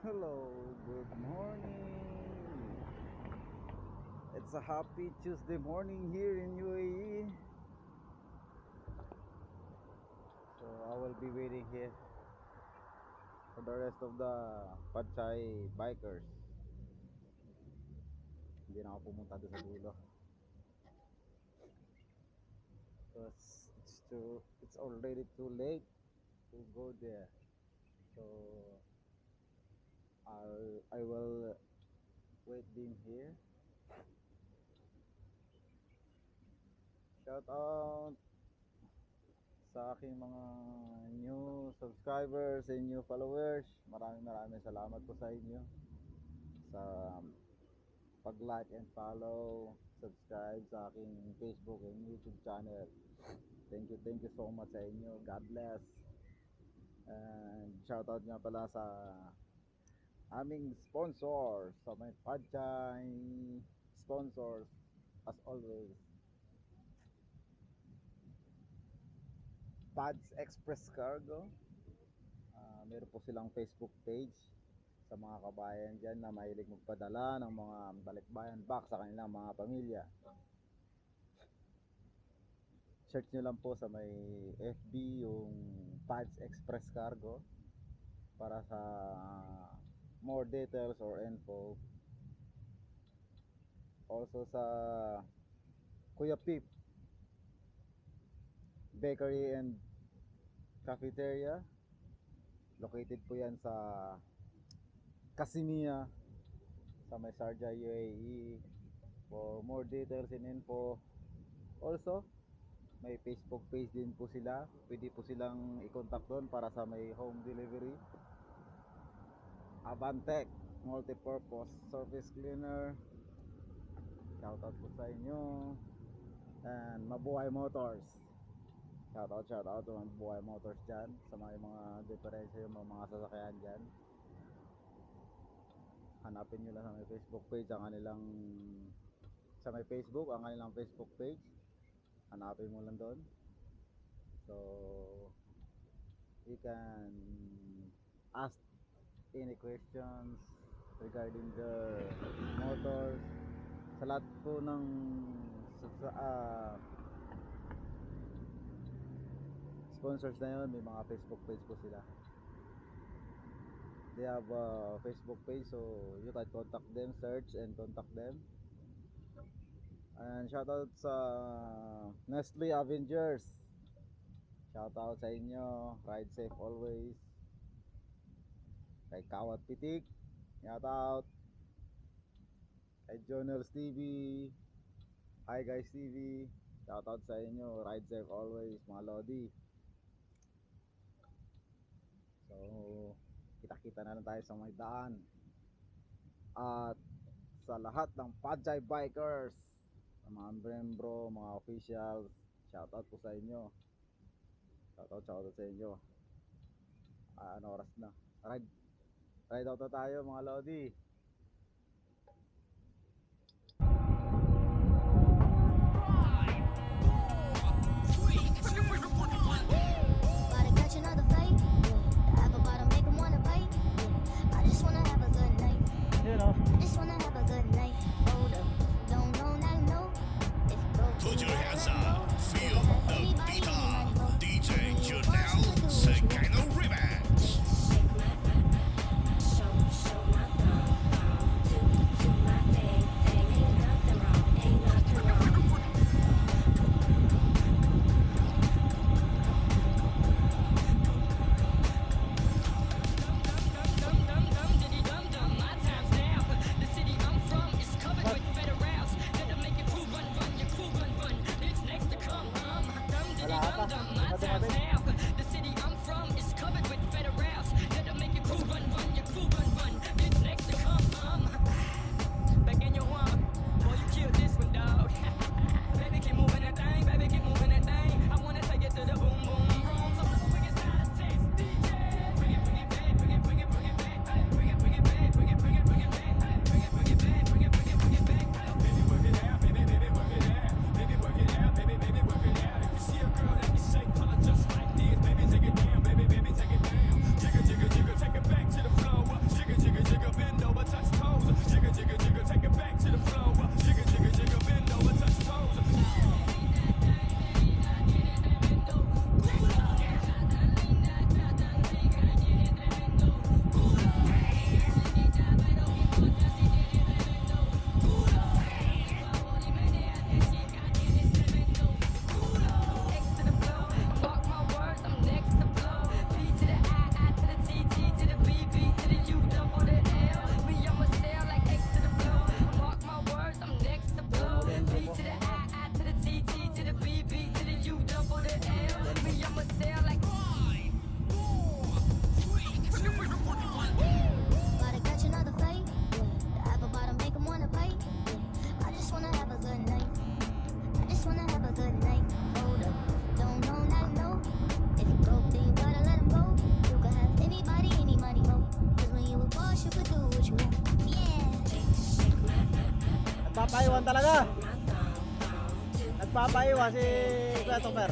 Hello, good morning. It's a happy Tuesday morning here in UAE. So I will be waiting here for the rest of the Pachay bikers. Hindi na ako pumunta doon sa dulo. Because it's already too late to go there. So I will wait them here. Shout out sa aking mga new subscribers and new followers. Maraming salamat po sa inyo sa pag-like and follow, subscribe sa aking Facebook and YouTube channel. Thank you so much sa inyo. God bless. And shoutout nga pala sa aming sponsors, sa may Pachay sponsors as always. Pads Express Cargo. Meron po silang Facebook page sa mga kabayan dyan na mahilig magpadala ng mga balikbayan box sa kanilang mga pamilya. Search nyo lang po sa may FB yung Pads Express Cargo para sa more details or info. Also sa Kuya Pip Bakery and Cafeteria, located po yan sa Kasimia sa may Sharjah, UAE. For more details and info, also may Facebook page din po sila. Pwede po silang i-contact doon para sa may home delivery. Avantec Multipurpose Surface Cleaner. Shoutout po sa inyo. And Mabuhay Motors. Shoutout to Mabuhay Motors dyan. Sa mga diferensya yung mga sasakyan dyan. Hanapin nyo lang sa may Facebook page ang kanilang Facebook page. Hanapin mo lang doon. So you can ask any questions regarding the motors. Sa lahat po ng sponsors na yun, may mga Facebook page po sila. They have a Facebook page, so you can contact them, search and contact them. And shoutout sa Nestle Avengers. Shoutout sa inyo. Ride safe always. Kay Kawat Pitik, shoutout. Kay Jonels TV, Hi Guys TV, shoutout sa inyo. Ride safe always mga Lodi. So kita-kita na lang tayo sa may daan. At sa lahat ng Pachay bikers, mga membro, mga officials, shoutout po sa inyo. Shoutout sa inyo. Ano oras na? Ride out na tayo mga Lodi. Put your hands up, feel the beat up. DJ Janelle Secano Remix. Nagpapaiwan talaga. Nagpapaiwan si Kuya Topper.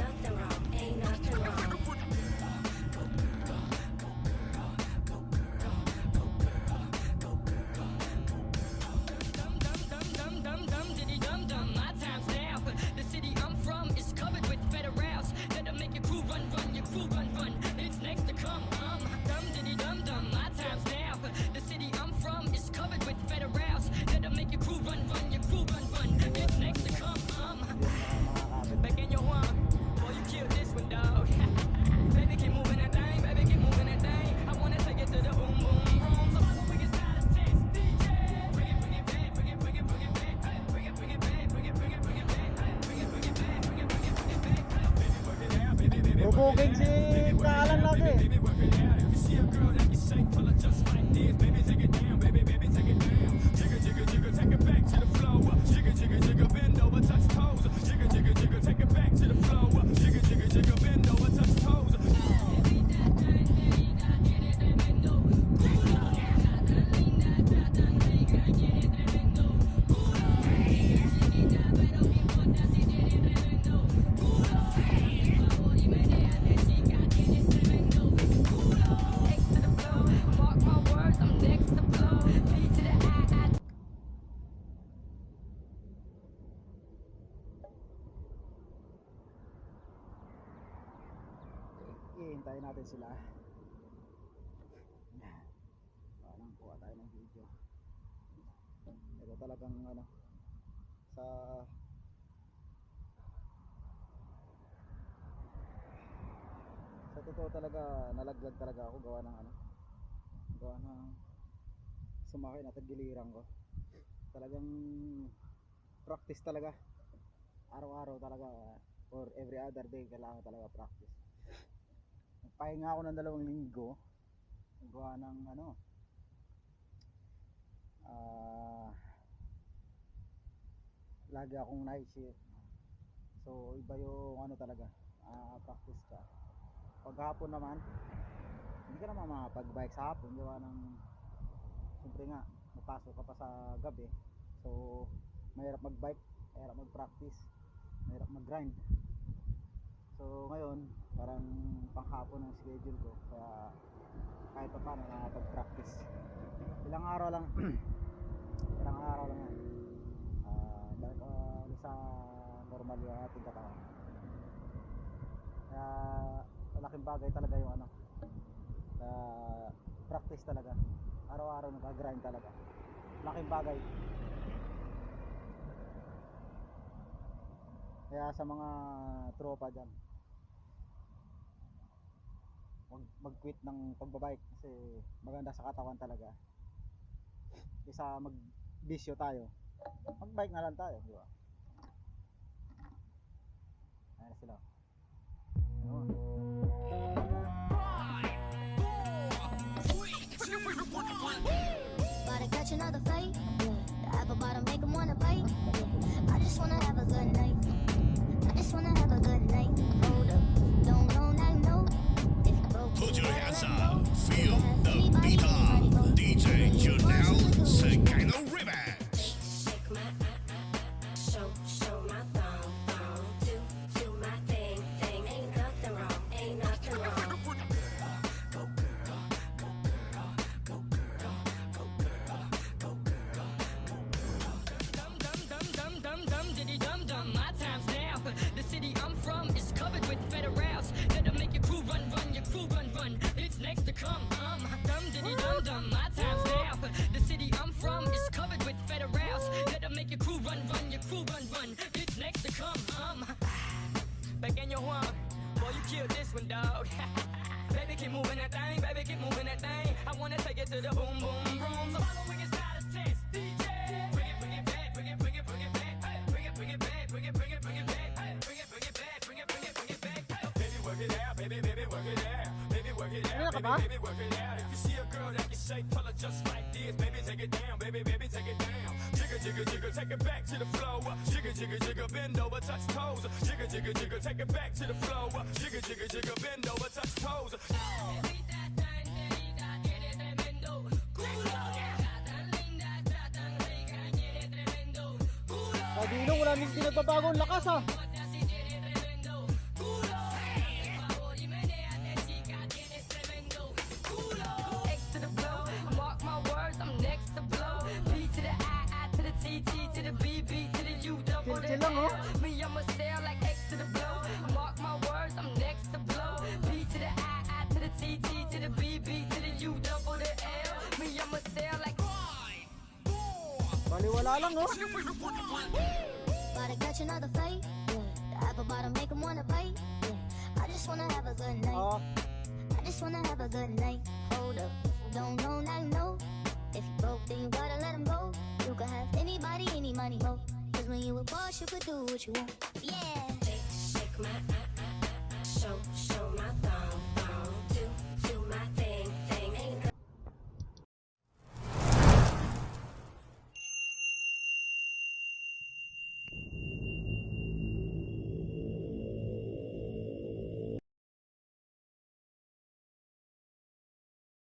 Bubugin si Kalan lagi. Hihintayin natin sila. Parang kuha tayo ng video. Ito talagang ano, sa totoo talaga nalaglag talaga ako gawa ng sumakay na tagiliran ko. Talagang practice talaga, araw-araw talaga, or every other day kailangan talaga practice. Nagpahinga ako ng 2 linggo gawa ng lagi akong night shift, so iba yung talaga, practice ka. Pag hapon naman hindi ka naman makapag-bike sa hapon gawa ng siyempre nga mapasok ka pa sa gabi, so mahirap mag-bike, mahirap mag-practice, mahirap mag-grind. So ngayon parang panghapon ang schedule ko, kaya kahit pa paano nakapag-practice. Ilang araw lang yan, balik sa normal yung ating katawan. Kaya malaking bagay talaga yung practice talaga, araw-araw nag-grind talaga, malaking bagay. Kaya sa mga tropa dyan, huwag mag-quit ng pagbabike kasi maganda sa katawan talaga. Isa mag-bisyo tayo, mag-bike na lang tayo, di ba? Ayan sila. Ayun. Gotta catch another fight. The apple bottom make 'em wanna bite. I just wanna have a good night. I just wanna have a good night. Hold up, don't know now, no. If you broke, Put your you hands better up, let go. feel the Anybody, beat anybody, up. DJ Janelle Secano Remix. Shake my show my thong, do my thing. Ain't nothing wrong, ain't nothing wrong. Dum diddy dum dum, my time's now. The city I'm from is covered with federals that'll make your crew run, your crew run. It's next to come. Dum diddy dum dum, my time's now. The city I'm from is covered with federals that'll make your crew run, your crew run. It's next to come. Back in your one, boy you killed this one, dog. Baby keep moving that thing, baby keep moving that thing. I wanna take it to the boom boom boom. So follow me inside the test, DJ. Bring it back, bring it back, bring it back, hey. Bring it back, bring it back, hey. Bring it back, bring it back, hey. Baby, work it out, baby, work it out. Baby, work it out, baby, work it out. If you see a girl that can shake, tell her just like this. Baby, take it down, baby, take it down. Jiggle, jiggle, jiggle, take it back to the floor. Jiggle, jiggle, jiggle, bend over, touch toes. Jiggle, jiggle, jiggle, take it back to the floor. Jiggle, jiggle, jiggle, bend over, touch toes. Dinong, wala nang pinagbabago ang lakas ah. X to the blow, mark my words, I'm next to blow. B to the I to the T, T to the B, B to the U, double the Chill lang, oh. L. Me, I'ma sail like X to the blow. Mark my words, I'm next to blow. B to the I to the T, T to the B, B to the U, double the L. Me, I'ma sail like Baliwala lang oh. Gotta catch another fight. Yeah. The apple bottom make 'em wanna bite. Yeah. I just wanna have a good night. Ah, I just wanna have a good night. Hold up. If you don't know, now you know. If you broke, then you gotta let 'em go. You can have anybody, any money, mo. Cause when you a boss, you could do what you want. Yeah.